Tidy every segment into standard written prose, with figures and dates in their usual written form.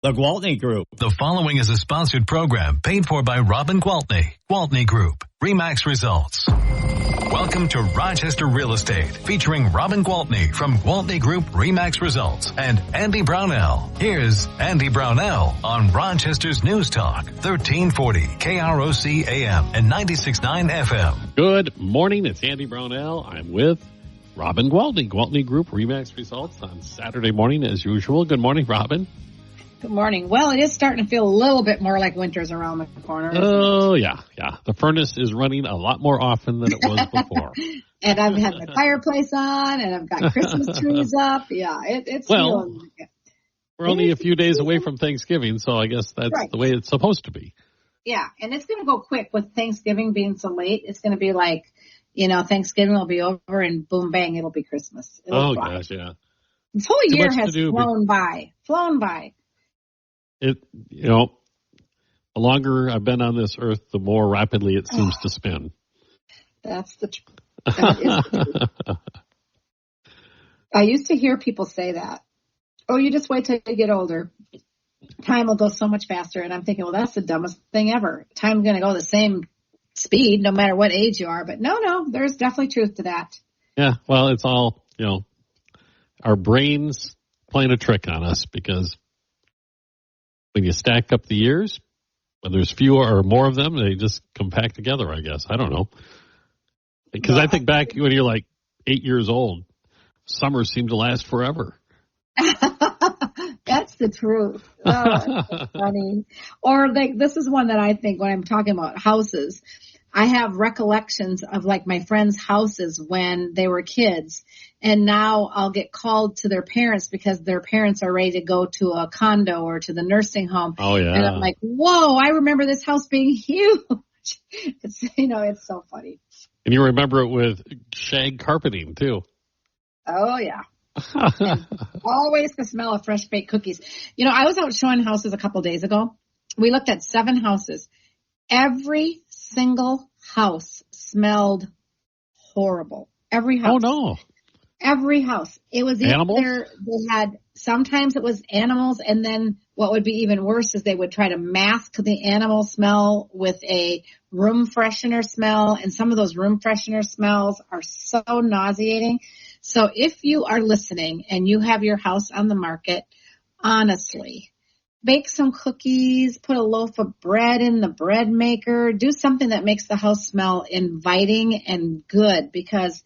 The Gwaltney Group. The following is a sponsored program paid for by Robin Gwaltney. Gwaltney Group. RE/MAX results. Welcome to Rochester Real Estate, featuring Robin Gwaltney from Gwaltney Group RE/MAX results and Andy Brownell. Here's Andy Brownell on Rochester's News Talk, 1340 KROC AM and 96.9 FM. Good morning. It's Andy Brownell. I'm with Robin Gwaltney, Gwaltney Group RE/MAX results on Saturday morning as usual. Good morning, Robin. Good morning. Well, it is starting to feel a little bit more like winter's around the corner. Oh, yeah. The furnace is running a lot more often than it was before. And I've had my fireplace on, and I've got Christmas trees up. Yeah, it's feeling like it. We're only a few days away from Thanksgiving, so I guess that's right. The way it's supposed to be. Yeah, and it's going to go quick with Thanksgiving being so late. It's going to be like, Thanksgiving will be over, and boom, bang, it'll be Christmas. Gosh, yeah. This whole year has flown by. The longer I've been on this earth, the more rapidly it seems to spin. That is the truth. I used to hear people say that. Oh, you just wait till you get older. Time will go so much faster. And I'm thinking, well, that's the dumbest thing ever. Time's going to go the same speed no matter what age you are. But no, there's definitely truth to that. Yeah, well, it's all, our brains playing a trick on us because when you stack up the years, when there's fewer or more of them, they just compact together, I guess. I don't know. Because I think back when you're like 8 years old, summers seem to last forever. That's the truth. Oh, that's so funny. Or this is one that I think when I'm talking about houses, I have recollections of like my friends' houses when they were kids, and now I'll get called to their parents because their parents are ready to go to a condo or to the nursing home. Oh, yeah. And I'm like, whoa, I remember this house being huge. It's so funny. And you remember it with shag carpeting, too. Oh, yeah. Always the smell of fresh baked cookies. I was out showing houses a couple days ago. We looked at 7 houses. Every single house smelled horrible. Every house. Oh, no. Every house. It was animals? Sometimes it was animals, and then what would be even worse is they would try to mask the animal smell with a room freshener smell, and some of those room freshener smells are so nauseating. So if you are listening and you have your house on the market, honestly, bake some cookies, put a loaf of bread in the bread maker, do something that makes the house smell inviting and good, because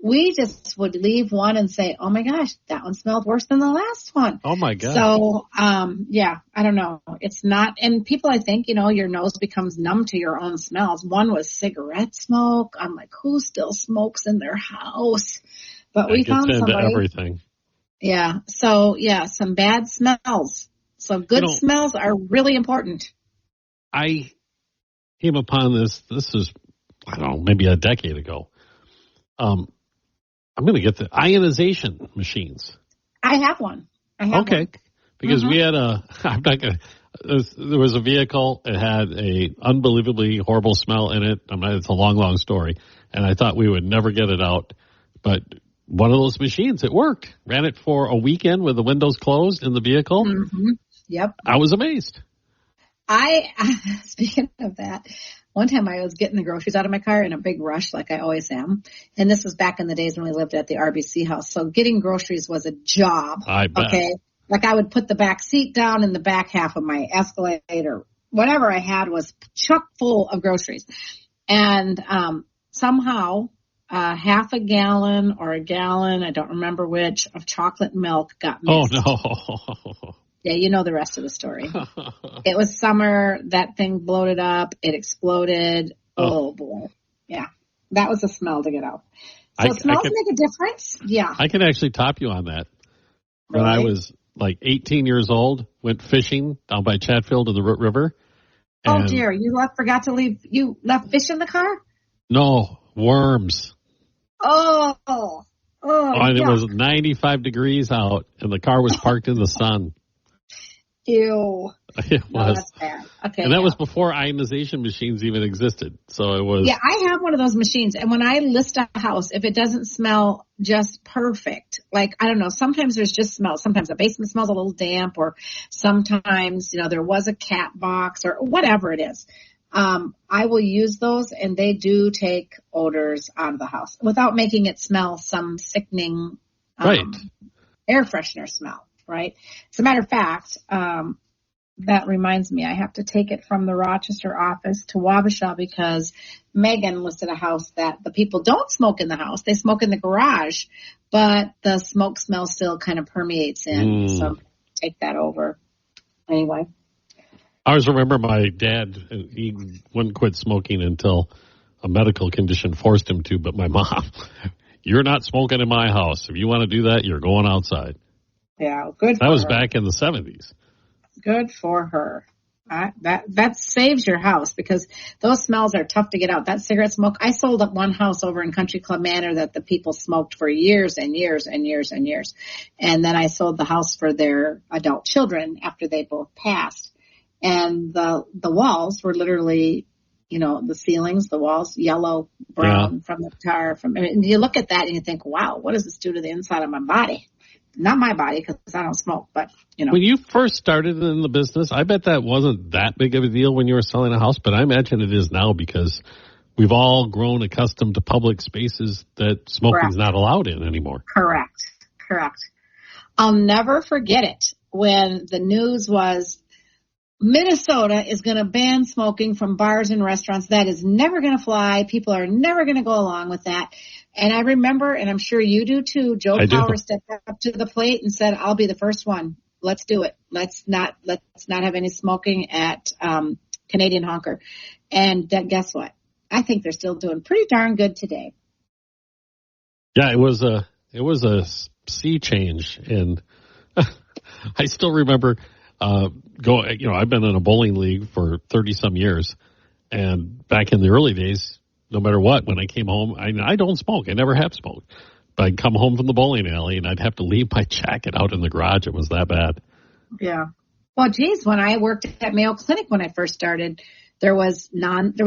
we just would leave one and say, oh my gosh, that one smelled worse than the last one. Oh my God. So, I don't know. It's not, and people, I think, your nose becomes numb to your own smells. One was cigarette smoke. I'm like, who still smokes in their house? But we found somebody. Everything. Yeah. So some bad smells. So good smells are really important. I came upon this is, I don't know, maybe a decade ago. I'm going to get the ionization machines. I have one. Okay. Because we had there was a vehicle. It had a unbelievably horrible smell in it. It's a long, long story. And I thought we would never get it out. But one of those machines, it worked. Ran it for a weekend with the windows closed in the vehicle. Mm-hmm. Yep. I was amazed. Speaking of that, one time I was getting the groceries out of my car in a big rush, like I always am. And this was back in the days when we lived at the RBC house. So getting groceries was a job. I bet. Okay. Like I would put the back seat down and the back half of my Escalade or whatever I had was chock full of groceries. And somehow half a gallon or a gallon, I don't remember which, of chocolate milk got mixed. Oh, no. Yeah, you know the rest of the story. It was summer. That thing bloated up. It exploded. Oh, boy. Yeah. That was a smell to get out. So smells make a difference? Yeah. I can actually top you on that. When I was like 18 years old, went fishing down by Chatfield in the Root River. Oh, dear. You left fish in the car? No, worms. Oh, and it was 95 degrees out, and the car was parked in the sun. Ew. It No, was. that's bad. Okay. And that was before ionization machines even existed. So it was. Yeah, I have one of those machines. And when I list a house, if it doesn't smell just perfect, like, I don't know, sometimes there's just smell. Sometimes the basement smells a little damp, or sometimes, there was a cat box or whatever it is. I will use those, and they do take odors out of the house without making it smell some sickening Right. air freshener smell, right? As a matter of fact, that reminds me, I have to take it from the Rochester office to Wabasha because Megan listed a house that the people don't smoke in the house. They smoke in the garage, but the smoke smell still kind of permeates in. So take that over. Anyway. I always remember my dad, he wouldn't quit smoking until a medical condition forced him to, but my mom, you're not smoking in my house. If you want to do that, you're going outside. Yeah, good for That was her. back in the 70s. Good for her. That saves your house because those smells are tough to get out. That cigarette smoke. I sold up one house over in Country Club Manor that the people smoked for years and years and years and years. And then I sold the house for their adult children after they both passed. And the walls were literally, the ceilings, the walls, yellow, brown from the tar. You look at that and you think, wow, what does this do to the inside of my body? Not my body because I don't smoke, but, When you first started in the business, I bet that wasn't that big of a deal when you were selling a house, but I imagine it is now because we've all grown accustomed to public spaces that smoking is not allowed in anymore. Correct. I'll never forget it when the news was Minnesota is going to ban smoking from bars and restaurants. That is never going to fly. People are never going to go along with that. And I remember, and I'm sure you do too, Joe Power stepped up to the plate and said, I'll be the first one. Let's do it. Let's not have any smoking at Canadian Honker. And guess what? I think they're still doing pretty darn good today. Yeah, it was a sea change. And I still remember I've been in a bowling league for 30 some years. And back in the early days, no matter what, when I came home, I don't smoke. I never have smoked. But I'd come home from the bowling alley and I'd have to leave my jacket out in the garage. It was that bad. Yeah. Well, geez, when I worked at Mayo Clinic when I first started, there was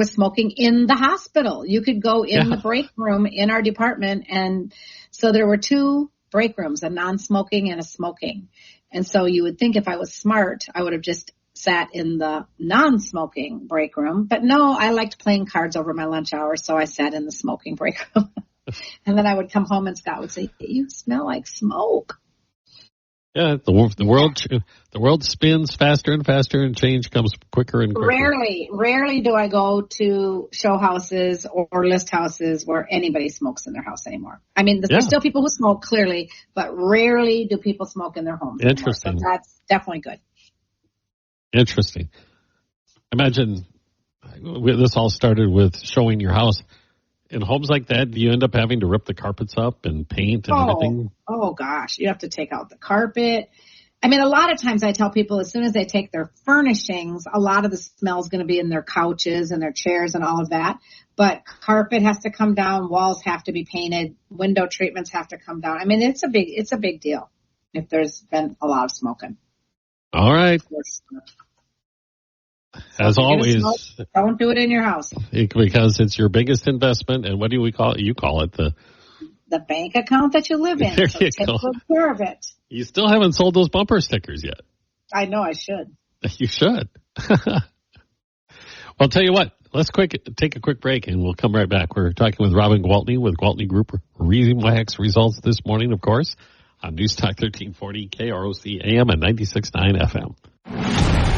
smoking in the hospital. You could go in the break room in our department. And so there were two break rooms, a non-smoking and a smoking. And so you would think if I was smart, I would have just sat in the non-smoking break room. But no, I liked playing cards over my lunch hour, so I sat in the smoking break room. And then I would come home and Scott would say, you smell like smoke. Yeah, the world spins faster and faster, and change comes quicker and quicker. Rarely do I go to show houses or list houses where anybody smokes in their house anymore. I mean, there's still people who smoke, clearly, but rarely do people smoke in their homes Interesting. Anymore, so that's definitely good. Interesting. Imagine this all started with showing your house. In homes like that, do you end up having to rip the carpets up and paint and everything? Oh, gosh. You have to take out the carpet. I mean, a lot of times I tell people as soon as they take their furnishings, a lot of the smell is going to be in their couches and their chairs and all of that. But carpet has to come down. Walls have to be painted. Window treatments have to come down. I mean, it's a big deal if there's been a lot of smoking. All right. As always, don't do it in your house. Because it's your biggest investment, and what do we call it? You call it the bank account that you live in. So take good care of it. You still haven't sold those bumper stickers yet. I know I should. You should. Well, I'll tell you what. Let's take a quick break, and we'll come right back. We're talking with Robin Gwaltney with Gwaltney Group-RE results this morning, of course, on News Talk 1340 KROC AM and 96.9 FM.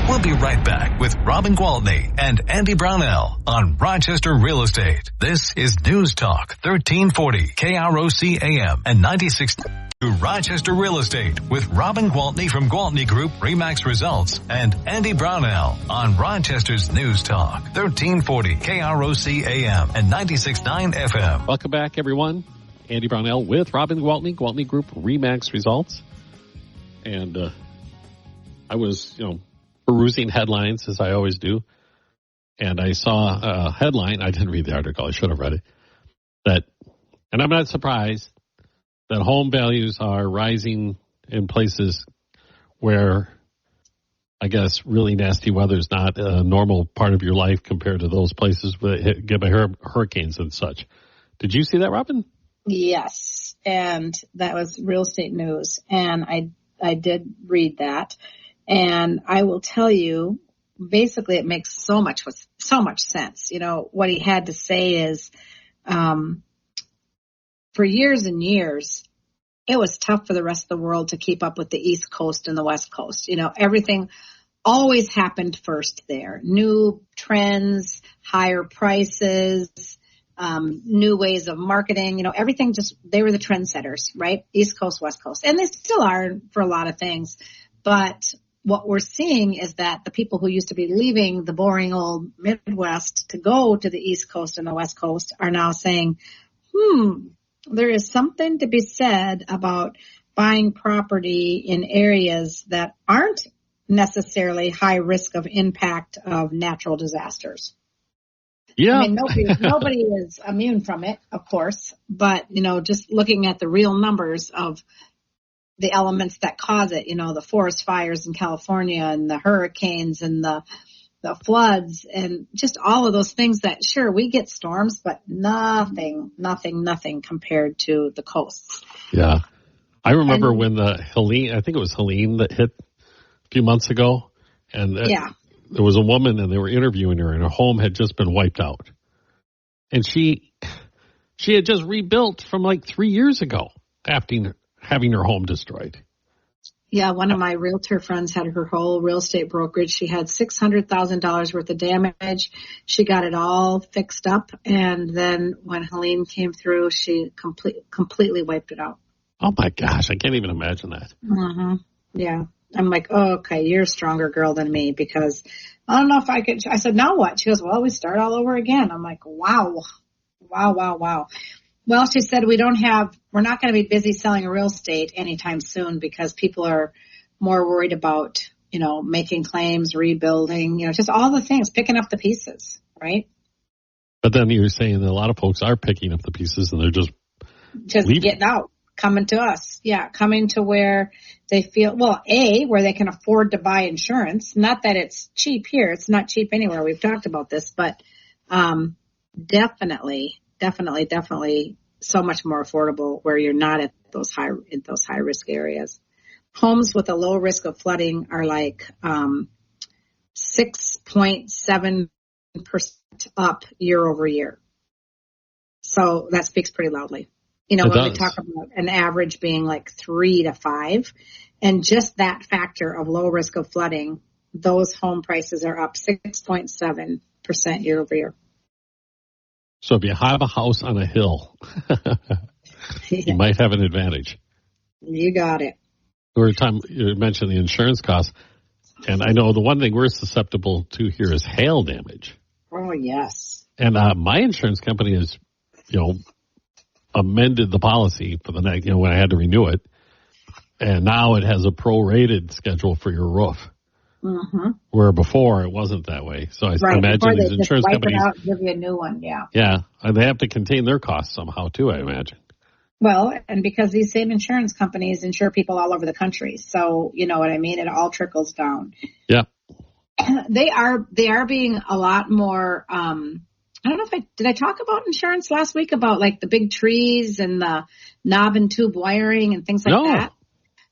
We'll be right back with Robin Gwaltney and Andy Brownell on Rochester Real Estate. This is News Talk 1340 KROC AM and 96 to Rochester Real Estate with Robin Gwaltney from Gwaltney Group RE/MAX Results and Andy Brownell on Rochester's News Talk 1340 KROC AM and 96.9 FM. Welcome back, everyone. Andy Brownell with Robin Gwaltney, Gwaltney Group RE/MAX Results. And I was, perusing headlines, as I always do, and I saw a headline. I didn't read the article. I should have read it. And I'm not surprised that home values are rising in places where I guess really nasty weather is not a normal part of your life compared to those places get by hurricanes and such. Did you see that, Robin? Yes, and that was real estate news, and I did read that, and I will tell you, basically, it makes so much sense. You know, what he had to say is, for years and years, it was tough for the rest of the world to keep up with the East Coast and the West Coast. You know, everything always happened first there. New trends, higher prices, new ways of marketing, you know, everything they were the trendsetters, right? East Coast, West Coast. And they still are for a lot of things. But what we're seeing is that the people who used to be leaving the boring old Midwest to go to the East Coast and the West Coast are now saying, there is something to be said about buying property in areas that aren't necessarily high risk of impact of natural disasters. Yeah. I mean, nobody is immune from it, of course, but, you know, just looking at the real numbers of the elements that cause it, you know, the forest fires in California and the hurricanes and the floods and just all of those things that, sure, we get storms, but nothing compared to the coasts. Yeah. I remember when the Helene, I think it was Helene that hit a few months ago, and there was a woman and they were interviewing her and her home had just been wiped out. And she had just rebuilt from like 3 years ago after having her home destroyed. Yeah, one of my realtor friends had her whole real estate brokerage. She had $600,000 worth of damage. She got it all fixed up, and then when Helene came through, she completely wiped it out. Oh my gosh, I can't even imagine that. Mm-hmm. Yeah. I'm like, oh, okay, you're a stronger girl than me because I don't know if I could. I said, now what? She goes, well, we start all over again. I'm like, wow. Well, she said, we're not going to be busy selling real estate anytime soon because people are more worried about, you know, making claims, rebuilding, you know, just all the things, picking up the pieces, right? But then you're saying that a lot of folks are picking up the pieces and they're just leaving. Getting out. Coming to us. Yeah. Coming to where they feel, well, where they can afford to buy insurance. Not that it's cheap here. It's not cheap anywhere. We've talked about this, but, definitely so much more affordable where you're not at those high risk areas. Homes with a low risk of flooding are like, 6.7% up year over year. So that speaks pretty loudly. You know, when we talk about an average being like 3 to 5, and just that factor of low risk of flooding, those home prices are up 6.7% year over year. So if you have a house on a hill, you might have an advantage. You got it. Every time you mentioned the insurance costs, and I know the one thing we're susceptible to here is hail damage. Oh, yes. And my insurance company has, you know, amended the policy for the next, you know, when I had to renew it. And now it has a prorated schedule for your roof. Mm-hmm. Where before it wasn't that way. So I imagine these insurance companies wipe it out, give you a new one. Yeah. Yeah. And they have to contain their costs somehow too, I imagine. Well, and because these same insurance companies insure people all over the country. So, you know what I mean? It all trickles down. Yeah. They are being a lot more, I don't know if did I talk about insurance last week about like the big trees and the knob and tube wiring and things like that?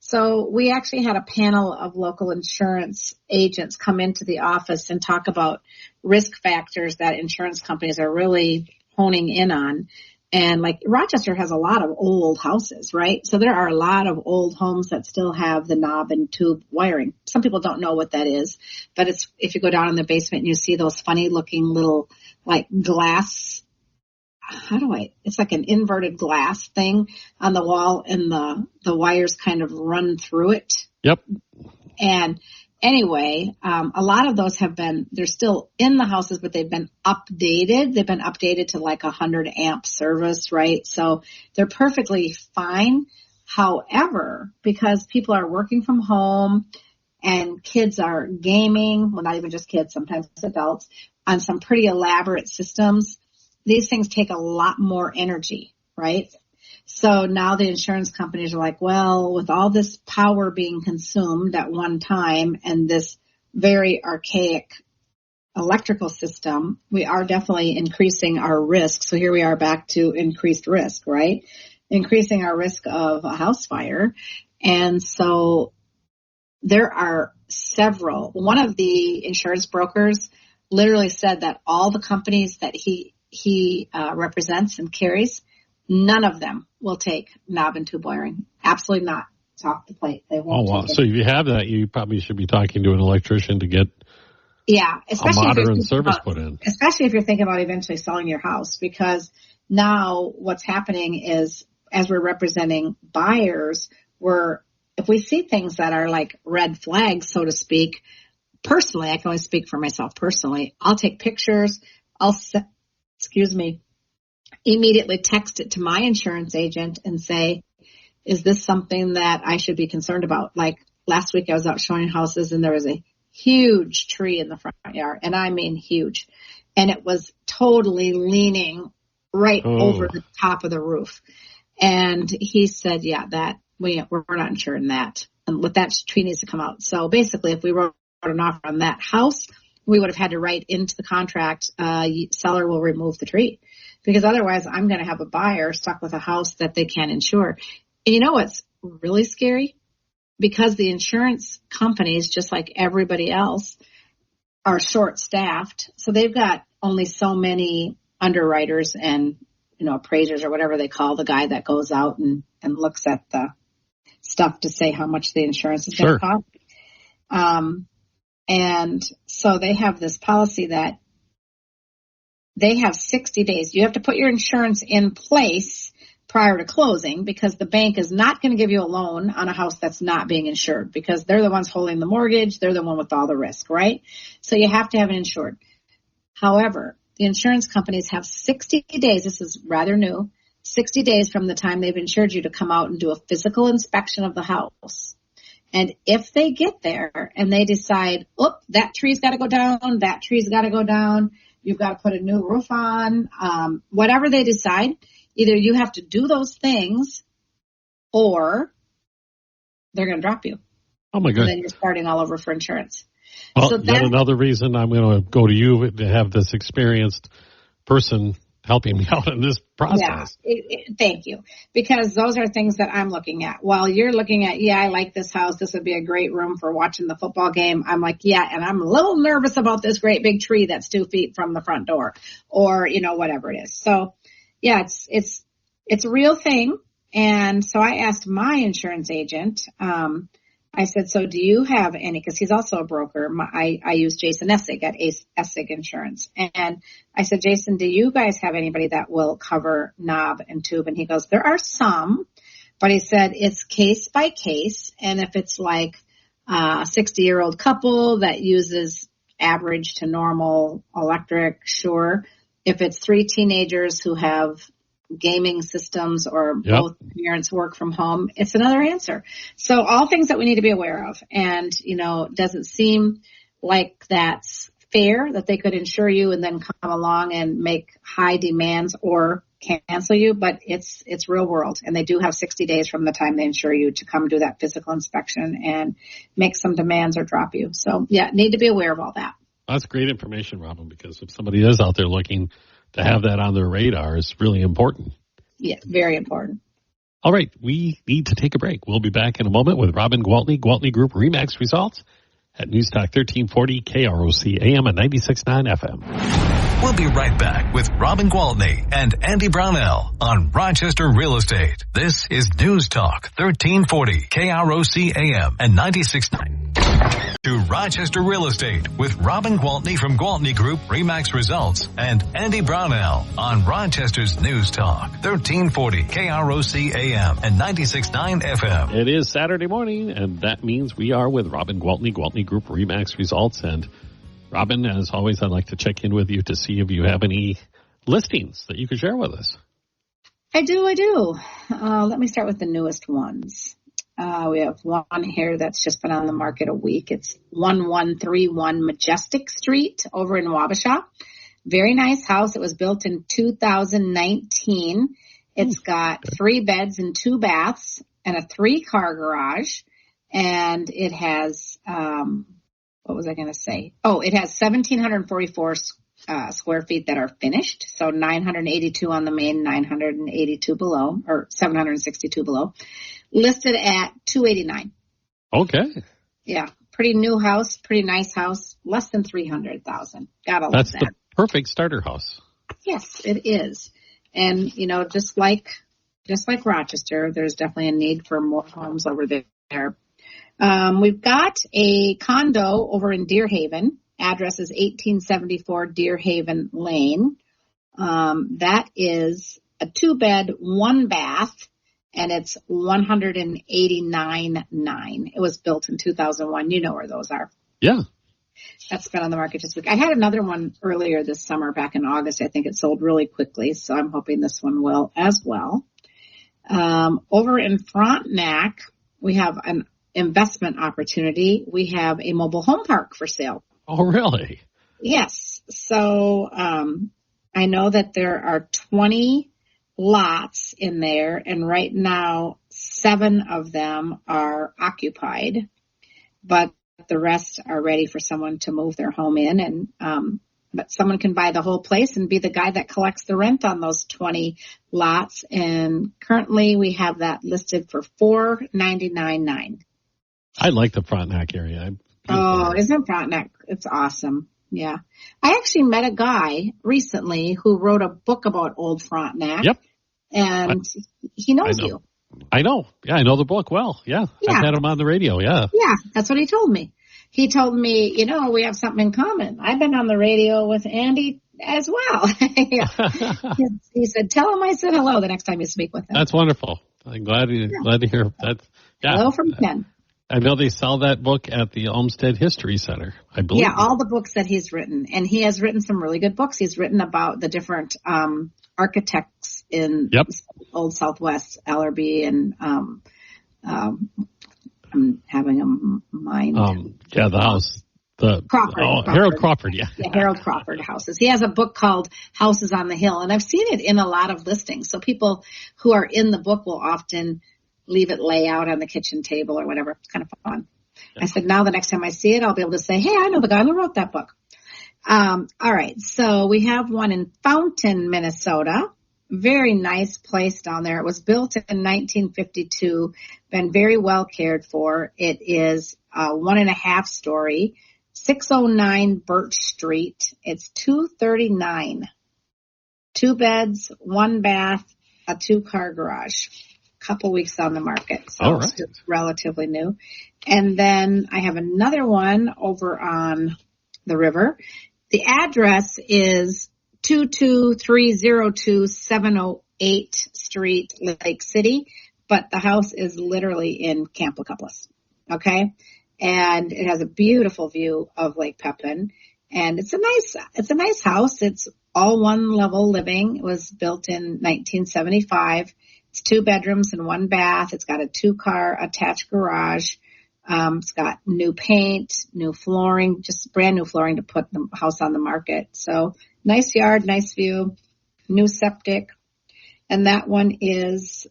So we actually had a panel of local insurance agents come into the office and talk about risk factors that insurance companies are really honing in on. And like Rochester has a lot of old houses, right? So there are a lot of old homes that still have the knob and tube wiring. Some people don't know what that is, but it's, if you go down in the basement and you see those funny looking little like glass, it's like an inverted glass thing on the wall and the wires kind of run through it. Yep. And anyway, a lot of those they're still in the houses, but they've been updated. They've been updated to like 100 amp service, right? So they're perfectly fine. However, because people are working from home and kids are gaming, well, not even just kids, sometimes adults, on some pretty elaborate systems, these things take a lot more energy, right? So now the insurance companies are like, well, with all this power being consumed at one time and this very archaic electrical system, we are definitely increasing our risk. So here we are back to increased risk, right? Increasing our risk of a house fire. And so there are several. One of the insurance brokers literally said that all the companies that he represents and carries, none of them will take knob and tube wiring. Absolutely not. It's off the plate. They won't. Oh, wow. So if you have that, you probably should be talking to an electrician to get especially a modern service put in. Especially if you're thinking about eventually selling your house, because now what's happening is, as we're representing buyers, if we see things that are like red flags, so to speak, personally, I can only speak for myself personally, I'll take pictures, immediately text it to my insurance agent and say, is this something that I should be concerned about? Like last week I was out showing houses and there was a huge tree in the front yard, and I mean huge. And it was totally leaning right over the top of the roof. And he said, we're not insuring that. And that tree needs to come out. So basically, if we wrote an offer on that house, we would have had to write into the contract, seller will remove the tree. Because otherwise, I'm going to have a buyer stuck with a house that they can't insure. And you know what's really scary? Because the insurance companies, just like everybody else, are short-staffed. So they've got only so many underwriters and, appraisers or whatever they call the guy that goes out and looks at the stuff to say how much the insurance is going to cost. And so they have this policy that they have 60 days. You have to put your insurance in place prior to closing, because the bank is not going to give you a loan on a house that's not being insured, because they're the ones holding the mortgage. They're the one with all the risk, right? So you have to have it insured. However, the insurance companies have 60 days. This is rather new. 60 days from the time they've insured you to come out and do a physical inspection of the house. And if they get there and they decide, that tree's got to go down, that tree's got to go down, you've got to put a new roof on, whatever they decide, either you have to do those things or they're going to drop you. Oh, my God. And then you're starting all over for insurance. Well, so yet another reason I'm going to go to you to have this experienced person helping me out in this process. Yeah, thank you. Because those are things that I'm looking at. While you're looking at, I like this house. This would be a great room for watching the football game. I'm like, and I'm a little nervous about this great big tree that's 2 feet from the front door, or, whatever it is. So, it's a real thing. And so I asked my insurance agent, I said, so do you have any, because he's also a broker. I use Jason Essig at Essig Insurance. And I said, Jason, do you guys have anybody that will cover knob and tube? And he goes, there are some, but he said it's case by case. And if it's like a 60-year-old couple that uses average to normal electric, sure. If it's 3 teenagers who have gaming systems or both parents work from home, it's another answer. So all things that we need to be aware of. And, doesn't seem like that's fair that they could insure you and then come along and make high demands or cancel you, but it's real world. And they do have 60 days from the time they insure you to come do that physical inspection and make some demands or drop you. So need to be aware of all that. That's great information, Robin, because if somebody is out there looking to have that on their radar, is really important. Yeah, very important. All right, we need to take a break. We'll be back in a moment with Robin Gwaltney, Gwaltney Group RE/MAX results at News Talk 1340 KROC AM and 96.9 FM. We'll be right back with Robin Gwaltney and Andy Brownell on Rochester Real Estate. This is News Talk 1340 KROC AM and 96.9. To Rochester Real Estate with Robin Gwaltney from Gwaltney Group RE/MAX Results and Andy Brownell on Rochester's News Talk 1340 KROC AM and 96.9 FM. It is Saturday morning, and that means we are with Robin Gwaltney, Gwaltney Group RE/MAX Results. And Robin, as always, I'd like to check in with you to see if you have any listings that you could share with us. I do. Let me start with the newest ones. We have one here that's just been on the market a week. It's 1131 Majestic Street over in Wabasha. Very nice house. It was built in 2019. It's got 3 beds and 2 baths and a 3-car garage. And it has what was I going to say? Oh, it has 1,744 square feet that are finished. So 982 on the main, 982 below, or 762 below. Listed at $289. Okay. Yeah. Pretty new house, pretty nice house, less than $300,000. Gotta love that. That's the perfect starter house. Yes, it is. And, just like Rochester, there's definitely a need for more homes over there. We've got a condo over in Deer Haven. Address is 1874 Deer Haven Lane. That is a 2-bed, 1-bath, and it's $189,900. It was built in 2001. You know where those are. Yeah. That's been on the market this week. I had another one earlier this summer, back in August. I think it sold really quickly, so I'm hoping this one will as well. Over in Frontenac, we have an investment opportunity. We have a mobile home park for sale. Oh, really? Yes. So I know that there are 20 lots in there, and right now 7 of them are occupied, but the rest are ready for someone to move their home in. And but someone can buy the whole place and be the guy that collects the rent on those 20 lots. And currently we have that listed for $499,900. I like the Frontenac area. Isn't Frontenac? It's awesome. Yeah. I actually met a guy recently who wrote a book about old Frontenac. Yep. And he knows you. I know. Yeah, I know the book well. Yeah. I've had him on the radio. Yeah. Yeah, that's what he told me. He told me, we have something in common. I've been on the radio with Andy as well. He said, tell him I said hello the next time you speak with him. That's wonderful. I'm glad to hear that. Yeah. Hello from Ken. I know they sell that book at the Olmsted History Center, I believe. Yeah, all the books that he's written. And he has written some really good books. He's written about the different architects in Old Southwest, Ellerby, and I'm having a mind. The house. Crawford. Harold Crawford, yeah. The Harold Crawford houses. He has a book called Houses on the Hill, and I've seen it in a lot of listings. So people who are in the book will often leave it lay out on the kitchen table or whatever. It's kind of fun. Yeah. I said, now the next time I see it, I'll be able to say, hey, I know the guy who wrote that book. All right. So we have one in Fountain, Minnesota. Very nice place down there. It was built in 1952, been very well cared for. It is 1.5 story, 609 Birch Street. It's $239,000. 2 beds, 1 bath, a 2-car garage. Couple weeks on the market, so It's just relatively new. And then I have another one over on the river. The address is 22302 708 Street, Lake City, but the house is literally in Camp Lecouples. Okay, and it has a beautiful view of Lake Pepin, and it's a nice house. It's all 1-level living. It was built in 1975. It's 2 bedrooms and 1 bath. It's got a 2-car attached garage. It's got new paint, new flooring, just brand new flooring to put the house on the market. So nice yard, nice view, new septic. And that one is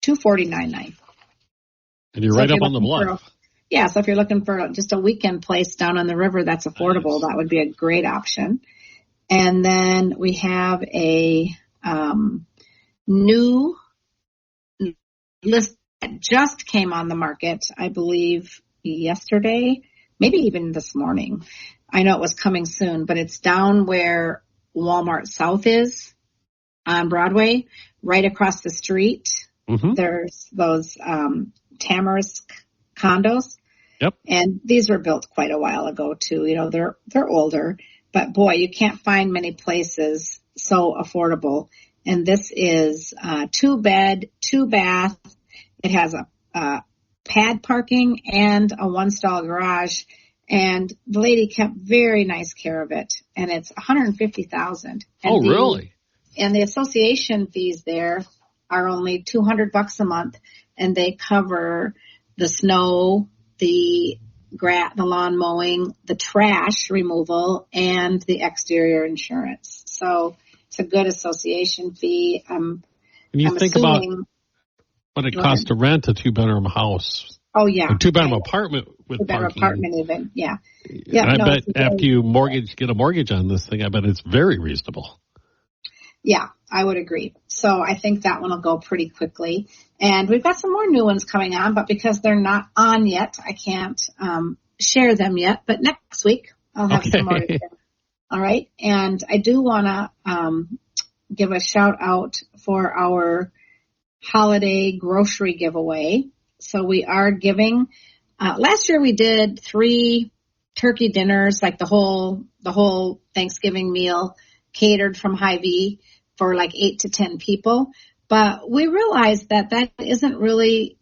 $249,900. And you're right up on the bluff. So if you're looking for just a weekend place down on the river that's affordable, that would be a great option. And then we have a new list that just came on the market, I believe yesterday, maybe even this morning. I know it was coming soon, but it's down where Walmart South is on Broadway, right across the street. Mm-hmm. There's those Tamarisk condos. Yep. And these were built quite a while ago too. They're older, but boy, you can't find many places so affordable. And this is 2-bed, 2-bath. It has a pad parking and a 1-stall garage. And the lady kept very nice care of it. And it's $150,000. Oh, really? And the association fees there are only $200 a month, and they cover the snow, the lawn mowing, the trash removal, and the exterior insurance. So it's a good association fee. When you think about what it costs to rent a 2-bedroom house Oh, yeah. A two-bedroom apartment with two-bedroom parking. apartment even, yeah. And I bet after you get a mortgage on this thing, I bet it's very reasonable. Yeah, I would agree. So I think that one will go pretty quickly. And we've got some more new ones coming on, but because they're not on yet, I can't share them yet. But next week, I'll have some more to share. All right. And I do want to give a shout out for our holiday grocery giveaway. So we are giving, last year we did 3 turkey dinners, like the whole Thanksgiving meal catered from Hy-Vee for like 8 to 10 people. But we realized that isn't really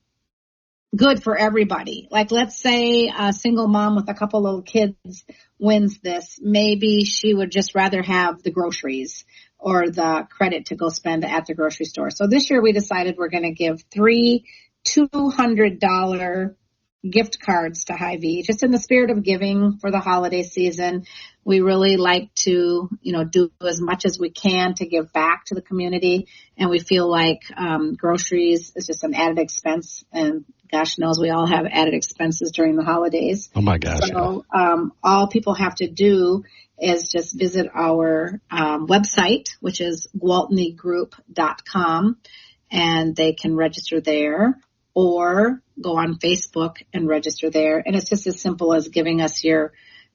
good for everybody. Like, let's say a single mom with a couple little kids wins this. Maybe she would just rather have the groceries or the credit to go spend at the grocery store. So this year we decided we're going to give 3 $200 gift cards to Hy-Vee, just in the spirit of giving for the holiday season. We really like to, do as much as we can to give back to the community. And we feel like groceries is just an added expense. And gosh knows we all have added expenses during the holidays. Oh, my gosh. So all people have to do is just visit our website, which is Gwaltneygroup.com, and they can register there, or go on Facebook and register there. And it's just as simple as giving us your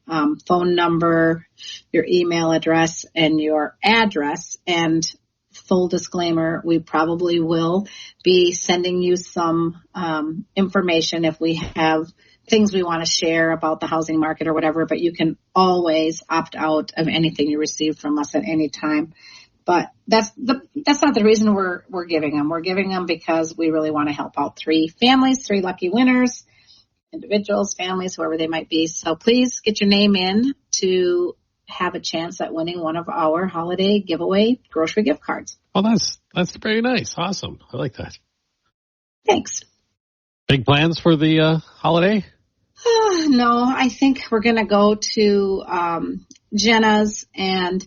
phone number, your email address, and your address. And full disclaimer, we probably will be sending you some information if we have things we want to share about the housing market or whatever, but you can always opt out of anything you receive from us at any time. But that's not the reason we're giving them. We're giving them because we really want to help out 3 families, 3 lucky winners, individuals, families, whoever they might be. So please get your name in to have a chance at winning one of our holiday giveaway grocery gift cards. Oh, that's very nice. Awesome. I like that. Thanks. Big plans for the holiday? No, I think we're going to go to Jenna's and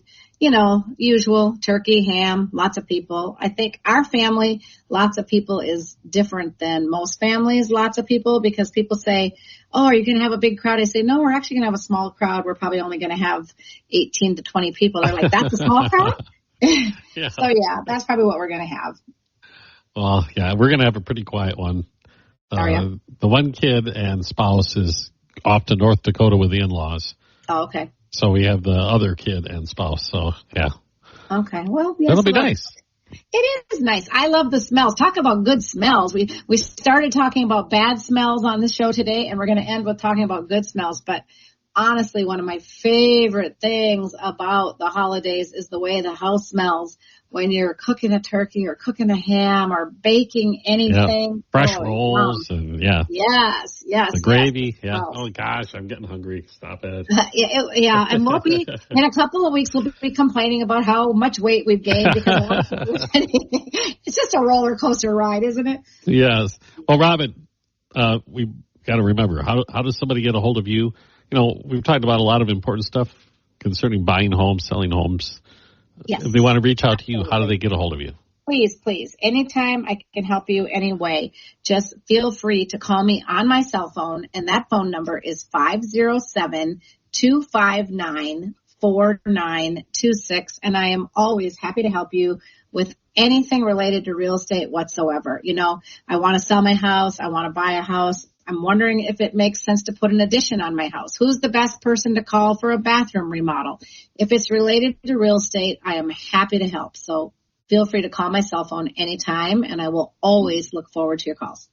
usual turkey, ham, lots of people. I think our family, lots of people, is different than most families, lots of people, because people say, oh, are you going to have a big crowd? I say, no, we're actually going to have a small crowd. We're probably only going to have 18 to 20 people. They're like, that's a small crowd? Yeah. So, yeah, that's probably what we're going to have. Well, yeah, we're going to have a pretty quiet one. The one kid and spouse is off to North Dakota with the in-laws. Oh, okay. So we have the other kid and spouse. So, yeah. Okay. Well, yes, that'll be nice. It is nice. I love the smells. Talk about good smells. We started talking about bad smells on this show today, and we're going to end with talking about good smells. But honestly, one of my favorite things about the holidays is the way the house smells when you're cooking a turkey or cooking a ham or baking anything. Yeah. Fresh rolls and Yes. The gravy. Yes. Yeah. Oh gosh, I'm getting hungry. Stop it. Yeah. And we'll be, in a couple of weeks, we'll be complaining about how much weight we've gained because it's just a roller coaster ride, isn't it? Yes. Well, Robin, we've got to remember, how does somebody get a hold of you? We've talked about a lot of important stuff concerning buying homes, selling homes. Yes. If they want to reach out to you, how do they get a hold of you? Please. Anytime I can help you any way, just feel free to call me on my cell phone. And that phone number is 507-259-4926. And I am always happy to help you with anything related to real estate whatsoever. I want to sell my house. I want to buy a house. I'm wondering if it makes sense to put an addition on my house. Who's the best person to call for a bathroom remodel? If it's related to real estate, I am happy to help. So feel free to call my cell phone anytime, and I will always look forward to your calls.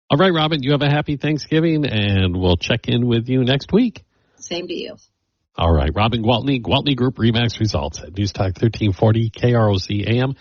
All right, Robin, you have a happy Thanksgiving, and we'll check in with you next week. Same to you. All right, Robin Gwaltney, Gwaltney Group RE/MAX Results at News Talk 1340 KROC AM